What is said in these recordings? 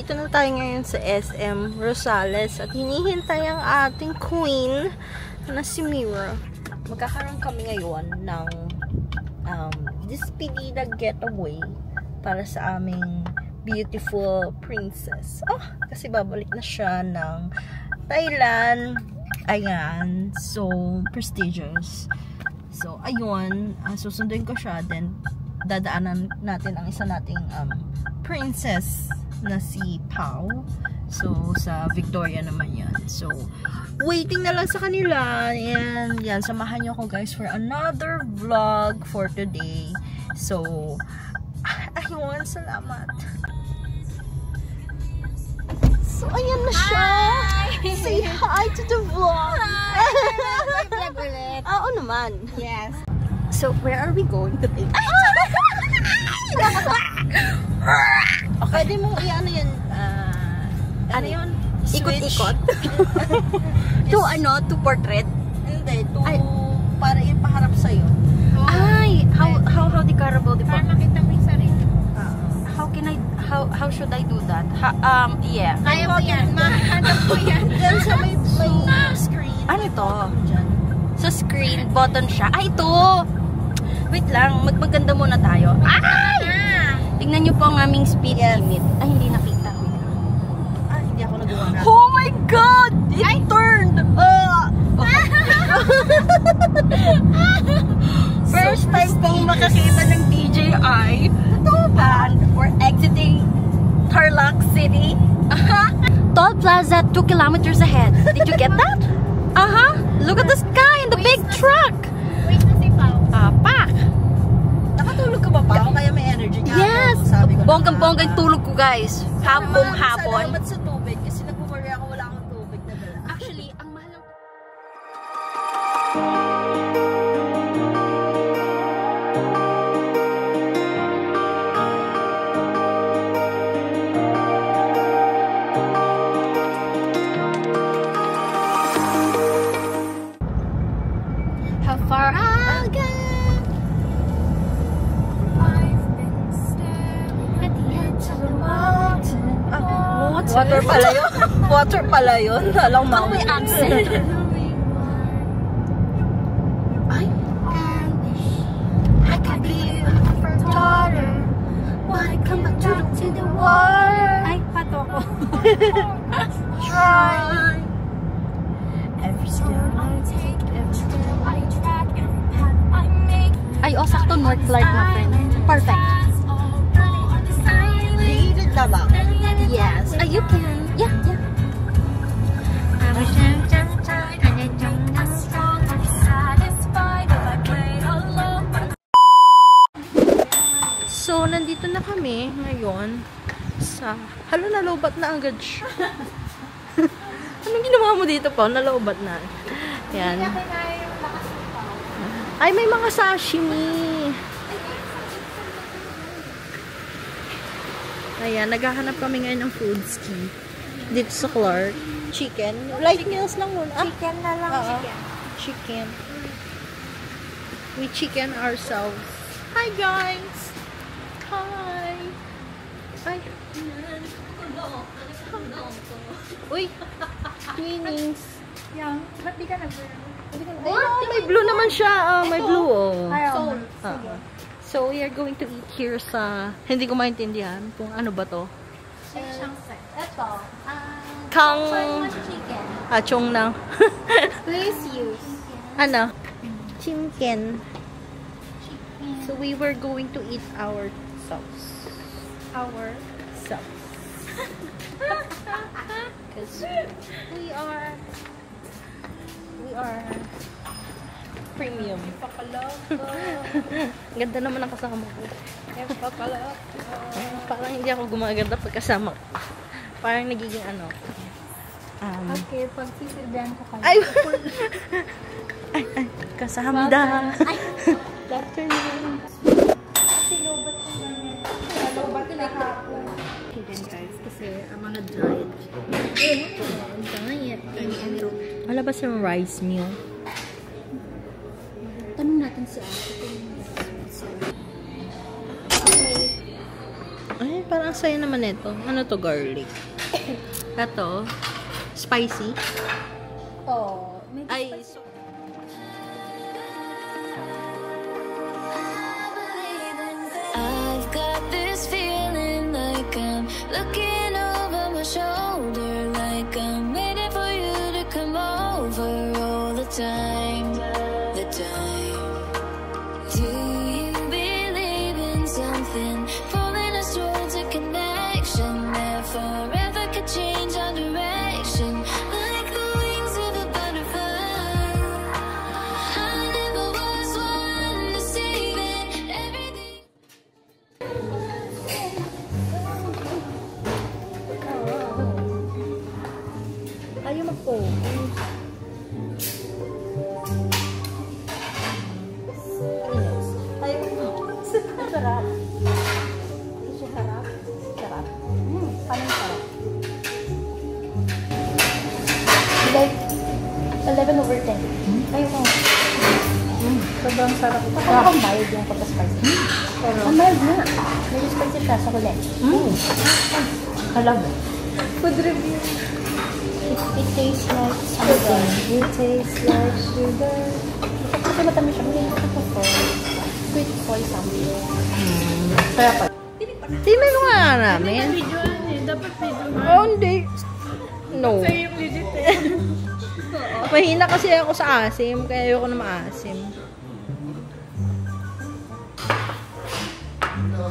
nandito na tayo ngayon sa SM Rosales at hinihintay ang ating queen na si Mira. Magkakaroon kami ngayon ng despedida getaway para sa aming beautiful princess. Kasi babalik na siya ng Thailand. Ayan. So, prestigious. So, ayun. Susunduin ko siya. Then, dadaanan natin ang isa nating princess na si Pau. So, sa Victoria naman yan. So, waiting na lang sa kanila. And, yan. Samahan niyo ako guys for another vlog for today. So, ayun. Salamat. So, ayan na siya. Hi! Say hi to the vlog. Hi! Vlog ulit. Oo naman. Yes. So, where are we going today? Pwede mong i-ano yun? Ano yun? Ikot-ikot? To portrait? Hindi, para ipaharap sa'yo. Ay! How declarable the Para makita mo yung sarili. How should I do that? Yeah. Kaya mo yan. Mahanap mo yan. Diyan sa may screen. Ano ito? Diyan. Sa screen, button siya. Ito! Wait lang, magmaganda muna tayo. Ay! Tingnan nyo po ang aming speed limit. Ay, hindi nakita. Hindi ako nagawa na. Oh my God! It turned! First time pong makakita ng DJI. And we're exiting Tarlac City. Toll Plaza 2 kilometers ahead. Did you get that? Look at the sky and the big truck. Wait na si Pao. Pak! Nakatulog ka ba pa? Kaya may energy ka? Yes! Sabi ko na. Bonggang-bonggang tulog ko guys. Hapon-hapon. Salamat sa tubig kasi nag-worry ako wala akong tubig na dala. Actually, ang mahal ng... How far I'll go. Water pala yun. Water pala yun. Alam mo. May accent. Ay. I could be your daughter. Wanna come back to the water. Ay, pato ako. Try. Every step I take, every step I track, every path I make. Ay, sakto North Clark na friend. Perfect. Dihilid na ba? Yes. You can. Yeah. I wish I'm just tired and I don't know strong to be satisfied if I played alone. So, nandito na kami ngayon sa... Hala, nalobat na agad siya. Anong ginawa mo dito pa? Nalobat na. Yan. Ay, may mga sashimi. Ayan, naghahanap kami ngayon ng food ski. Dito sa Clark. Chicken. Light meals lang muna. Chicken na lang. Chicken. We chicken ourselves. Hi, guys! Hi! Ay! Uy! Twinings! Yang, ba't di ka nag-blue? Ay, may blue naman siya. May blue, oh. Soul. So, we are going to eat here sa... Hindi ko maintindihan kung ano ba to. Ito. Kang... Chicken. Chong na. Please use. Ano? Chicken. So, we were going to eat our sauce. Our Sauce. Because we are premium. Ganda naman ang kasama ko. Parang hindi ako gumaganda pag kasama ko. Parang nagiging ano. okay, pag sisilbihan ko kayo. Ay! Kasama da. Kasi lobat ko ganyan. Lobat ko na hapon. Hidden guys, kasi ang mga diet. Wala ba sa rice meal? Tanong natin si Ate. Ay, parang saya naman ito. Ano to, garlic? Ito, spicy. Oh, Ay, I've got this feeling like I'm looking over my shoulder, like I'm waiting for you to come over all the time. The time. Do you believe in something pulling us towards a connection that forever could change our direction, like the wings of a butterfly? I never was one to see that everything. ayaw mag-focus. Ayaw mag-focus. Ang sarap. Hindi siya harap. Sarap. Paano yung sarap? like 11/10. Ayaw ko. Sobrang sarap. Ang mild yung pagka-spicy. Ang mild na. Medyo spicy siya sa huli. Alam. Food review. It tastes like something. It tastes like sugar. Kasi matamis siya. Hindi ko ito for sweet soy something. Kaya pa. Tingnan ko nga namin. Dapat video. Oh, hindi. No. Sa'yo yung legit eh. Mahina kasi ako sa asim, kaya ayoko na maasim.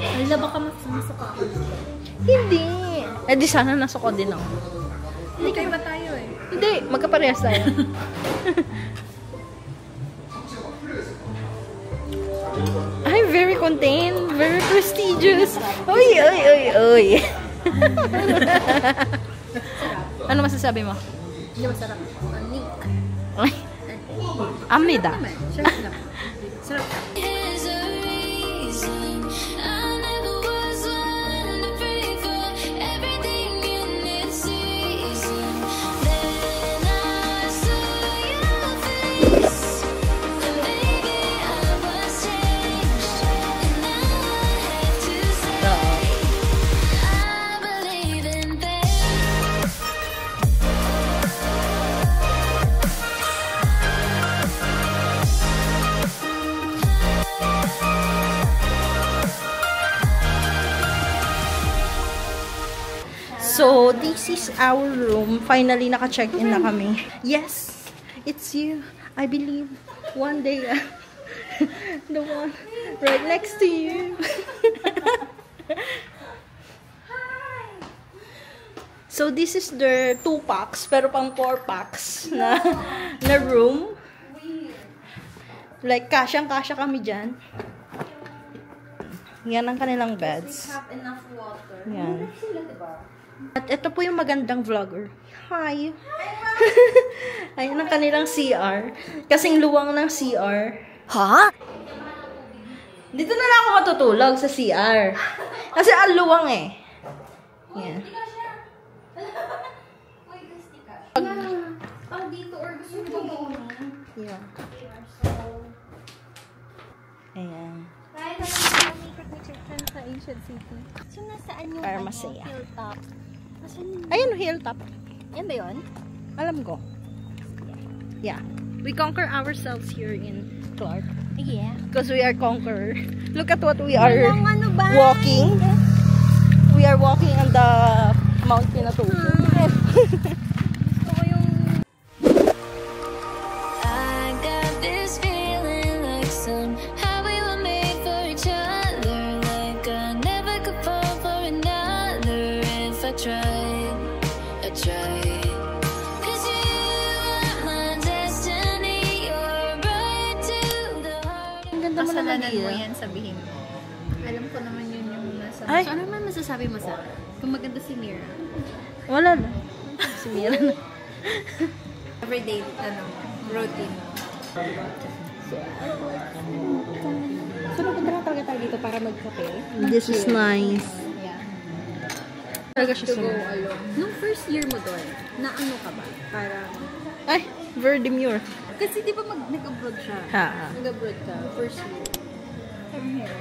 Alila, baka masama ako. Hindi. Eh di sana nasuko din ako. Hindi kayo ba tayo eh? Hindi, magkaparehas tayo. I'm very contained, very prestigious. Uy, uy, uy, uy. Ano masasabi mo? Hindi masarap. Anik. Ay, amida. Sarap lang. Sarap lang. Here's a reason I never was one to pray for everything in its season. Then I saw your face, and maybe I was changed, and now I have to say I believe in fate. So, this is our room. Finally, naka-check-in na kami. Yes, it's you. I believe one day, the one right next to you. So, this is the 2 packs, pero pang 4 packs na room. Like, kasyang-kasya kami dyan. Yan ang kanilang beds. Have enough water. Yan. At ito po yung magandang vlogger. Hi! Ayan ang kanilang CR. Kasing luwang ng CR. Ha? Dito na lang ako matutulog sa CR. Kasi ang luwang eh. Yan. Pag dito or gusto mo ba? Yan. Ayan. Sa Ancient City. So, nasaan yung Para masaya. hilltop? Nasaan yung... Ayun, hilltop. Yan ba yun? Alam ko. Yeah. We conquer ourselves here in Clark. Yeah. Because we are conqueror. Look at what we are Walang ano ba? walking. We are walking on the Mount Pinatubo. Gusto ko yung... I got this feeling like somehow we were made for each other, like I never could fall for another if I tried. I tried. 'Cause you are my destiny, you're right to the heart. Ang ganda mo naman Kasalanan mo dito. yan, sabihin mo. Alam ko naman yun yung nasa... Ay. So, ano naman masasabi mo sa... Kung maganda si Mira? Wala na. Si Mira na. Everyday, routine. So, maganda lang talaga tayo dito para magkape. This is nice. Yeah. Talaga siya To go sa... alone. Nung first year mo doon, na ano ka ba? Para... Ay, very demure. Kasi di ba nag-abroad siya? Ha. Nag-abroad ka, first year. I'm here.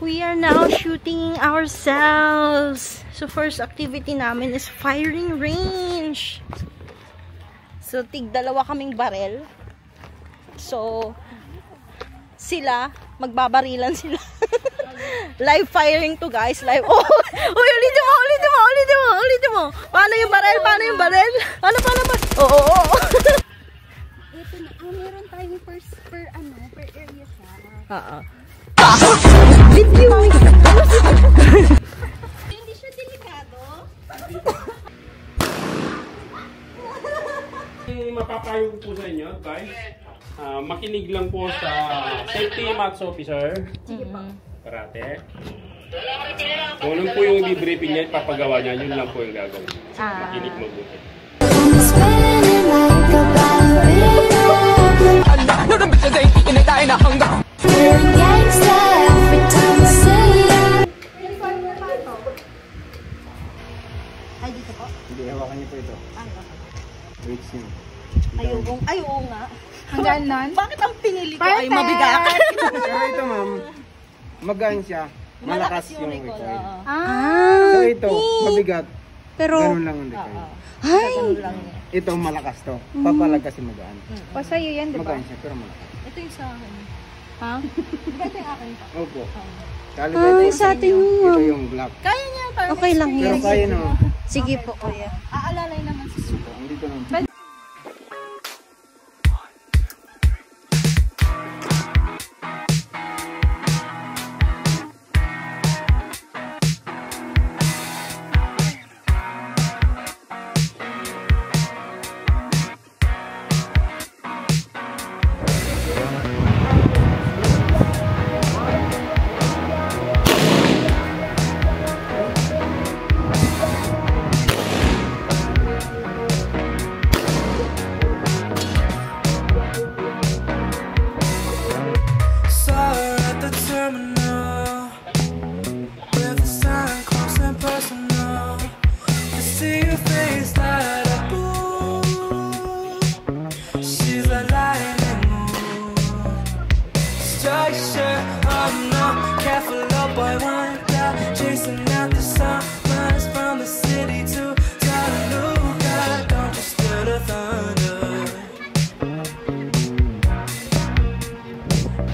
We are now shooting ourselves. So first activity namin is firing range. So tig-dalawa kaming barel. So sila, magbabarilan sila. Live firing to guys. Live. Oh, ulitin mo. Paano yung barel? Paano? Oo. Ito na, meron tayong per area siya. Oo. Hindi siya delikado. Yung mapapayo ko po sa inyo, guys, makinig lang po sa safety max officer. Parate. Kung ano po yung i-briefing niya, papagawa niya, yun lang po yung gagawin. Makinig mabuti. Spinning like a ballerina. We're gangsta every time we say it. Ay, dito po. Hindi, hawakan niyo po ito. Wait niyo. Ayoko nga. Hanggang nun? Bakit ang pinili ko ay mabigat? Pero ito ma'am, magaan siya. Malakas yung recall. recoil. Ah. So ito, mabigat. Pero, Ganun lang ang recoil. Ganun lang niya. Ito malakas to. Papalag kasi magaan. o sa'yo yan, di ba? Magaan siya pero malakas. Ito yung sa akin. Ha? Diba ito yung akin? Opo. Ay, sa atin Ito mo. yung black. Kaya niya para Okay lang Pero yan. kaya naman. Sige po. aalalay naman sa suko. Dito naman.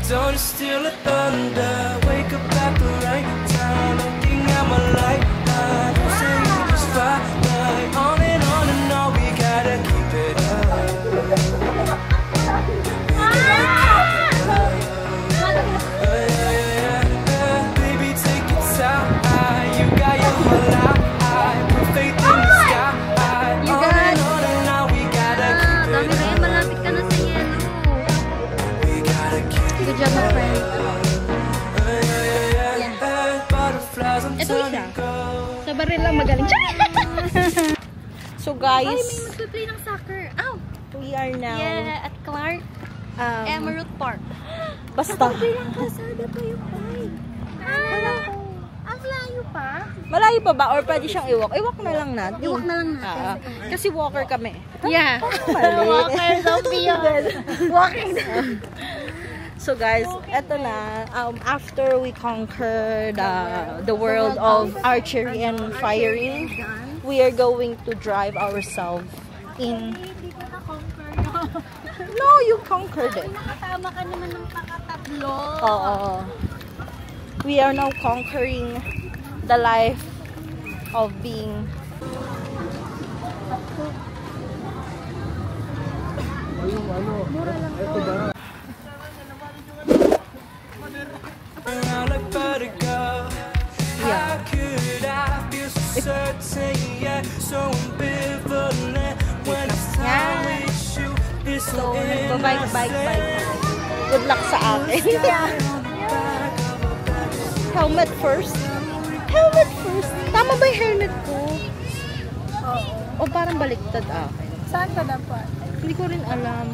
Don't steal the thunder. Wake up at the right time. Looking at my light. Don't say you just fly like on and on. We gotta keep it up. Baby, take it time. You got your whole life. Put faith in the sky. On and on. We gotta keep it up. Malapit ka na sa yellow. We gotta keep it up. Good job, my friend. Ito siya. Sa baril lang magaling siya. So guys, Magpe-play ng soccer. Ow! we are now Yeah, at Clark Emerald Park. basta. Ang kasada pa yung bike. Ang layo pa. Malayo pa ba or pwede siyang iwalk? Iwalk na lang natin. Iwalk na lang natin. Kasi walker kami. Yeah. Mali. Walker daw beyond. Walking So guys, eto na, after we conquer the world of archery and firing, we are going to drive ourselves in... Hindi ko na-conquer. No, you conquered it. Nakatama ka naman ng pakatatlo. Oo. We are now conquering the life of being... Around like vertigo. How could I feel so certain? Yeah, so ambivalent when it's time with you. It's So, so bike. Good luck sa akin. Helmet first. Tama ba yung helmet ko? O parang baliktad akin. Saan ka dapat? Hindi ko rin alam.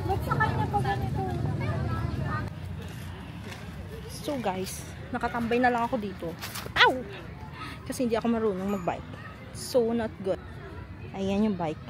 Ba't sa kanya pa ganito? So guys, nakatambay na lang ako dito. Ow! Kasi hindi ako marunong mag-bike. So not good. Ayan yung bike.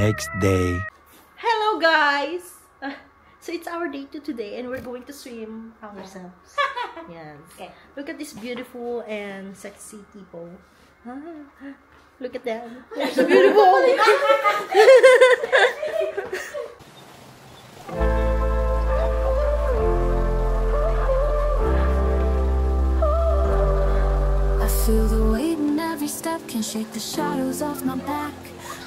next day. Hello guys! So it's our day today and we're going to swim ourselves. Yes. Okay. Look at this beautiful and sexy people. Look at them. They're so beautiful. I feel the weight in every step, can shake the shadows off my back.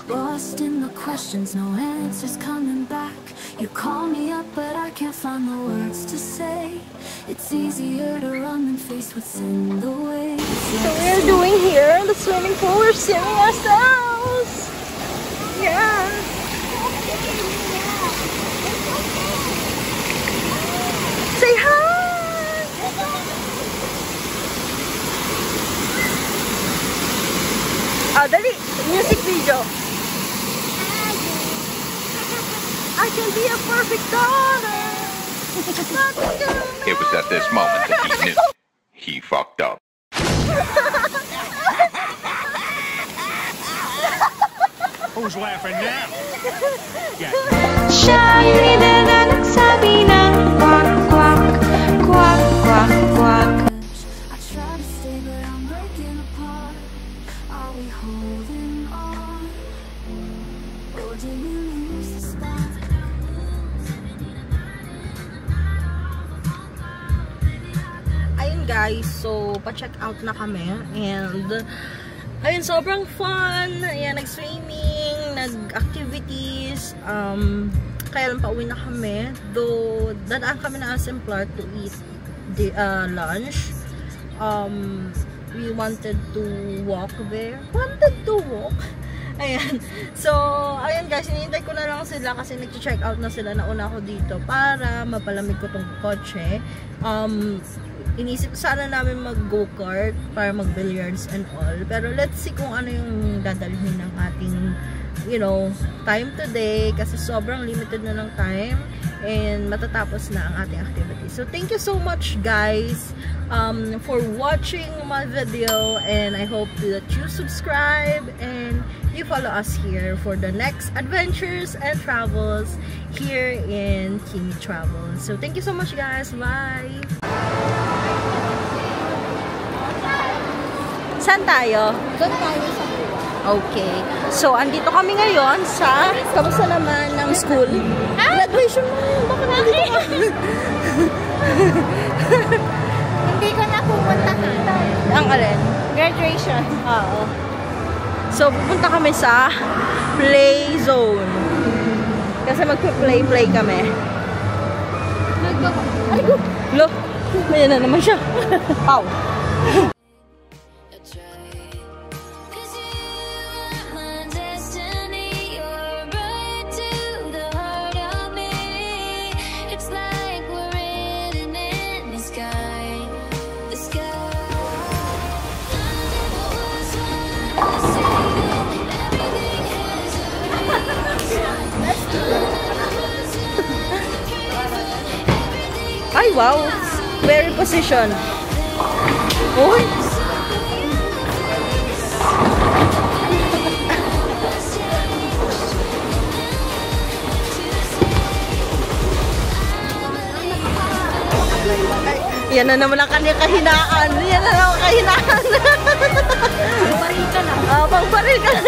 Lost in the questions, no answers coming back. You call me up, but I can't find the words to say. It's easier to run than face what's in the way. So we're doing here in the swimming pool. We're swimming ourselves. Yeah. Say hi. Oh, dali. Music video. I can be a perfect daughter. It was at this moment that he knew he fucked up. Who's laughing now? Shiny na nagsabi ng quack, quack, quack, quack, quack. I try to stay, but I'm breaking apart. Are we holding on? Or did we lose the spark? Ayun guys, so pa-check out na kami and ayun, sobrang fun. Ayan, nag-swimming, nag-activities, kaya lang pauwi na kami, though dadaan kami na Exemplar to eat lunch. We wanted to walk there. Ayan. So, ayan guys, hinihintay ko na lang sila kasi nag-check out na sila. Nauna ako dito para mapalamig ko tong kotse. Inisip sana namin mag-go-kart para mag-billiards and all. Pero let's see kung ano yung dadalhin ng ating, you know, time today. Kasi sobrang limited na ng time. And matatapos na ang ating activity. So, thank you so much guys for watching my video. And I hope that you subscribe and you follow us here for the next adventures and travels here in Kimi Travel. So, thank you so much guys. Bye! Saan tayo? Doon tayo sa kuwa. Okay. So, andito kami ngayon sa kamusta naman ng school? Graduation mo. Baka nandito ka. Hindi ko na pupuntahan. Ang alin? Graduation. Oo. So, pupunta kami sa play zone. Kasi magpa-play kami. Aligo. Look, may na naman siya. Pow. That's right. 'Cause you are my destiny. You're right to the heart of me. It's like we're written in the sky. The sky. I never was one to say everything has a reason. Ay, wow. Very position. Uy. Yan na naman ang kanyang kahinaan. Yan na naman ang kahinaan. Pagbaril ka lang. Pagbaril ka lang.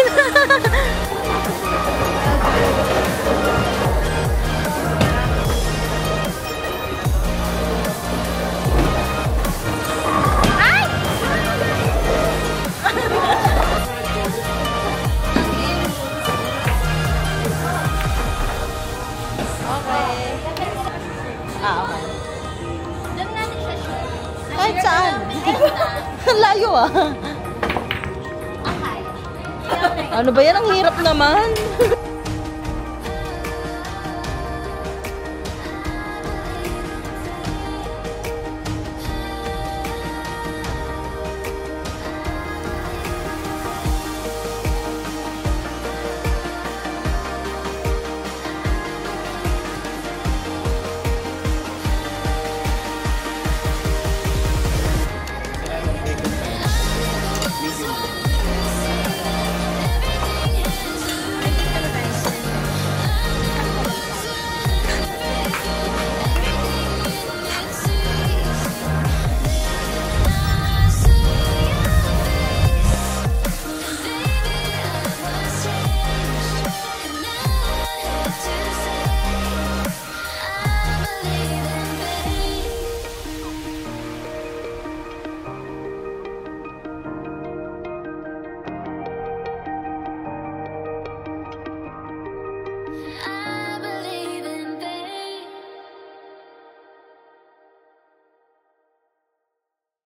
Okay. Doon natin siya shoot. Kahit saan. Layo ah. Okay. Ano ba yan? Ang hirap naman.